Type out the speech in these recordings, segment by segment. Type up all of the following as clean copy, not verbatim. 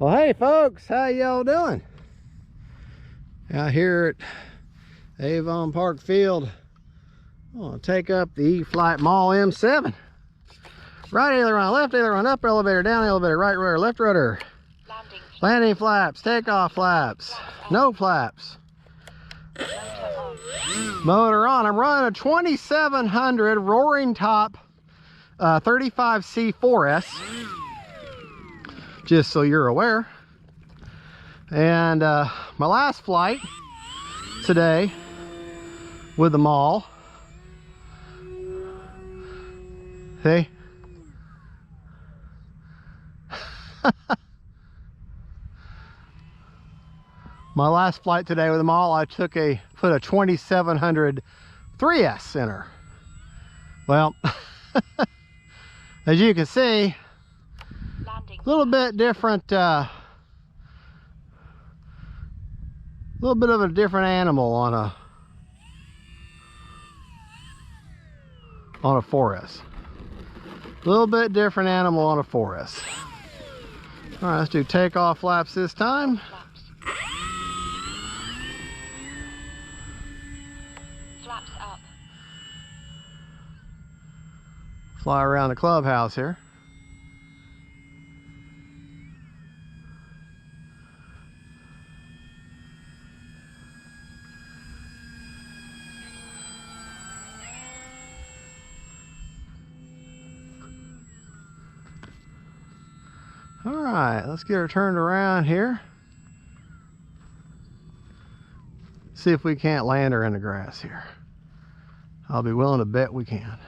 Well, hey folks, how y'all doing? Out here at Avon Park Field, I'm gonna take up the E-flite Maule M-7. Right aileron, left aileron, up elevator, down elevator, right rudder, left rudder. Landing flaps, takeoff flaps, no flaps. Motor on. I'm running a 2700 roaring top 35C4S. Just so you're aware. And my last flight today with the Maule. See? My last flight today with the Maule, I put a 2700 3S in her. Well, as you can see, a little bit different, little bit of a different animal on a 4S. A little bit different animal on a 4S. All right, let's do takeoff flaps this time. Flaps up. Fly around the clubhouse here. All right, let's get her turned around here. See if we can't land her in the grass here. I'll be willing to bet we can.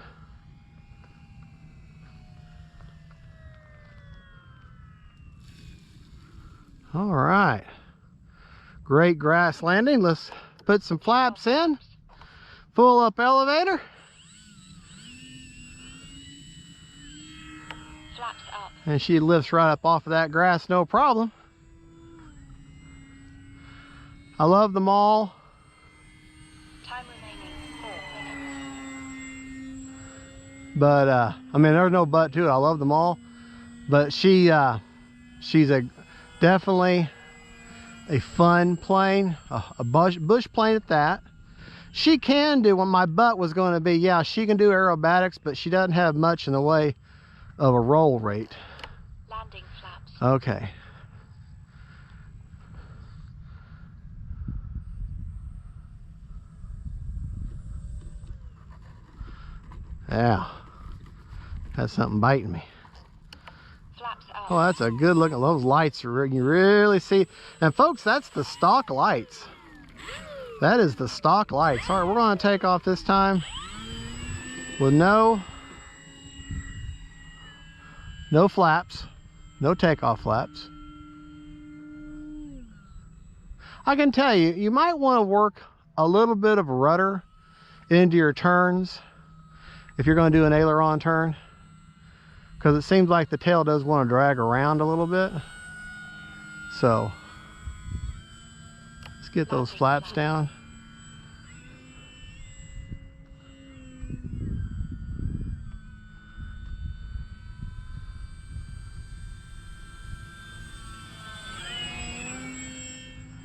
All right, great grass landing. Let's put some flaps in. Full up elevator. Flaps up. And she lifts right up off of that grass, no problem. I love the Maule. Time remaining 4 minutes. But I mean, there's no but to it. I love the Maule, but she's definitely a fun plane, a bush plane at that. She can do what my butt was going to be. Yeah, she can do aerobatics, but she doesn't have much in the way of a roll rate. Landing flaps. Okay. Yeah, that's something biting me. Flaps up. Oh, that's a good look at those lights. You really see. And folks, that's the stock lights. That is the stock lights. All right, we're going to take off this time with no flaps, no takeoff flaps. I can tell you, you might want to work a little bit of rudder into your turns if you're going to do an aileron turn, because it seems like the tail does want to drag around a little bit. So let's get those flaps down.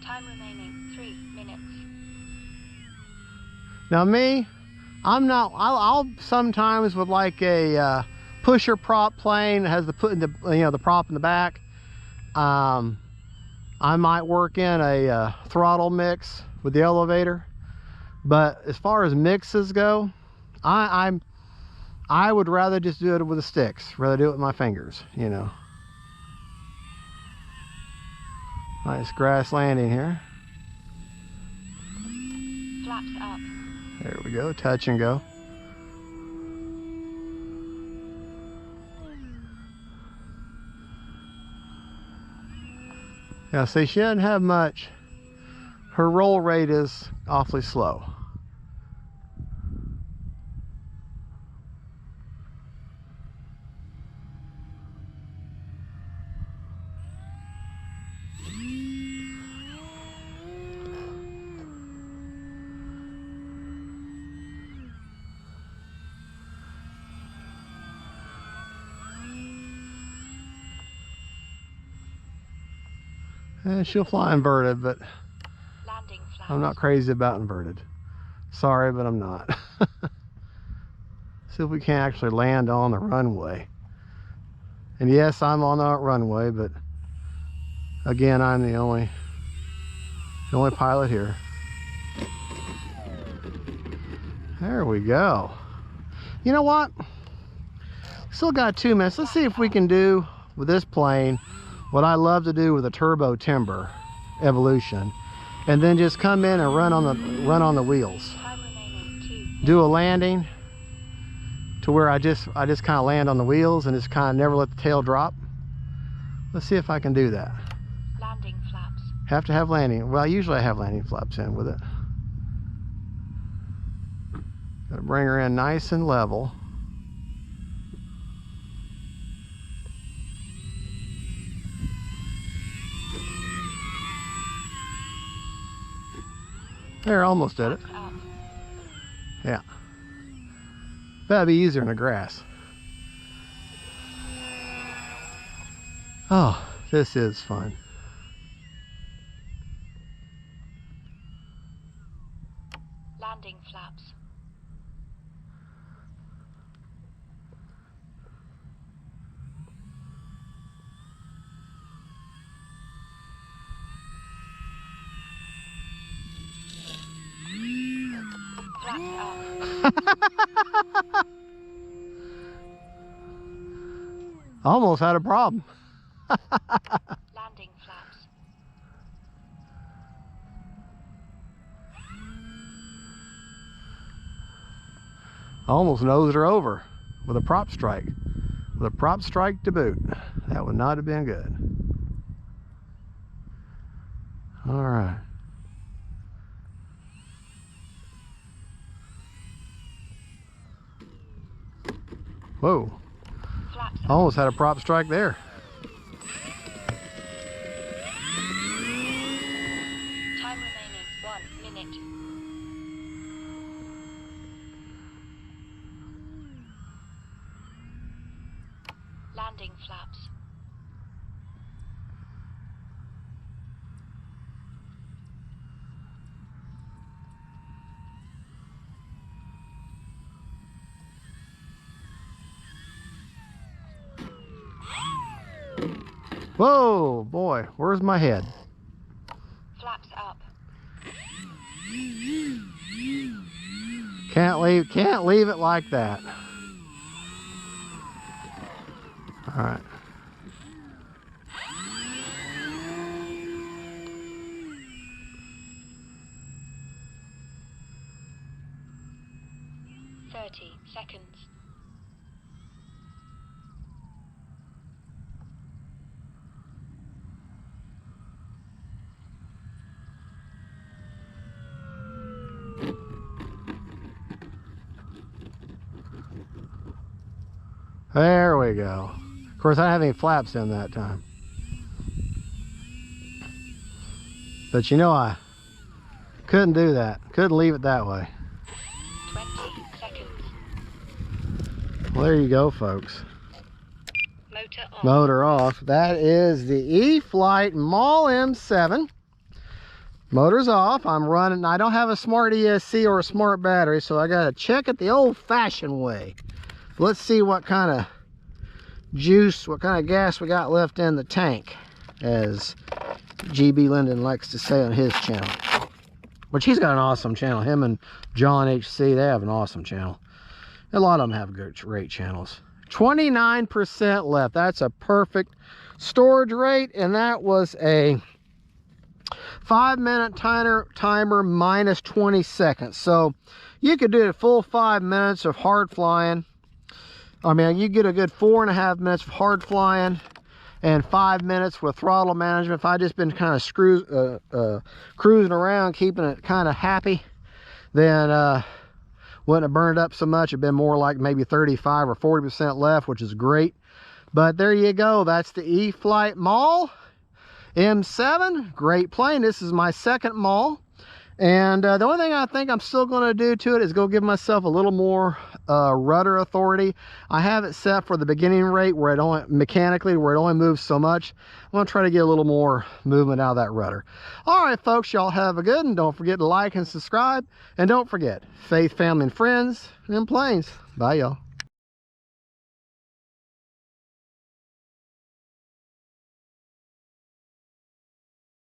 Time remaining 3 minutes. Now me, I'll sometimes with like a pusher prop plane that has the the prop in the back. I might work in a throttle mix with the elevator, but as far as mixes go, I would rather just do it with the sticks, rather do it with my fingers, you know. Nice grass landing here. Flaps up. There we go, touch and go. Yeah, see, she doesn't have much. Her roll rate is awfully slow. And she'll fly inverted, but Landing flaps. I'm not crazy about inverted. Sorry, but I'm not. See if we can actually land on the runway. And yes, I'm on the runway, but again, I'm the only pilot here. There we go. You know what? Still got 2 minutes. Let's see if we can do with this plane what I love to do with a turbo timber evolution, and then just come in and run on the wheels. Time remaining 2. Do a landing to where I just kind of land on the wheels and just kind of never let the tail drop. Let's see if I can do that. Landing flaps. Have to have landing. Well, usually I have landing flaps in with it. Gotta bring her in nice and level. There, almost did it. Flaps up. Yeah. That'd be easier in the grass. Oh, this is fun. Landing flaps. Flaps up. Almost had a problem. Landing flaps. Almost nosed her over with a prop strike. With a prop strike to boot. That would not have been good. All right. Whoa. Flaps up. Almost had a prop strike there. Time remaining 1 minute. Landing flaps. Whoa, boy, where's my head? Flaps up. Can't leave it like that. All right. Seconds. There we go. Of course, I didn't have any flaps in that time. But you know, I couldn't do that. Couldn't leave it that way. 20 seconds. Well, there you go, folks. Motor on. Motor off. That is the E-flite Maule M-7. Motor's off. I'm running. I don't have a smart ESC or a smart battery, so I got to check it the old-fashioned way. Let's see what kind of juice, what kind of gas we got left in the tank, as GB Linden likes to say on his channel. Which he's got an awesome channel. Him and John HC, they have an awesome channel. A lot of them have great channels. 29% left. That's a perfect storage rate, and that was a 5-minute timer minus 20 seconds. So you could do a full 5 minutes of hard flying. I mean, you get a good 4.5 minutes of hard flying and 5 minutes with throttle management. If I just been kind of cruising around, keeping it kind of happy, then wouldn't have burned up so much. It'd been more like maybe 35 or 40% left, which is great. But there you go. That's the E-flite Maule M-7. Great plane. This is my second Maule, And the only thing I think I'm still going to do to it is go give myself a little more rudder authority. I have it set for the beginning rate where it only mechanically where it only moves so much. I'm going to try to get a little more movement out of that rudder. All right, folks, y'all have a good one. Don't forget to like and subscribe. And don't forget, faith, family, and friends, and planes. Bye, y'all.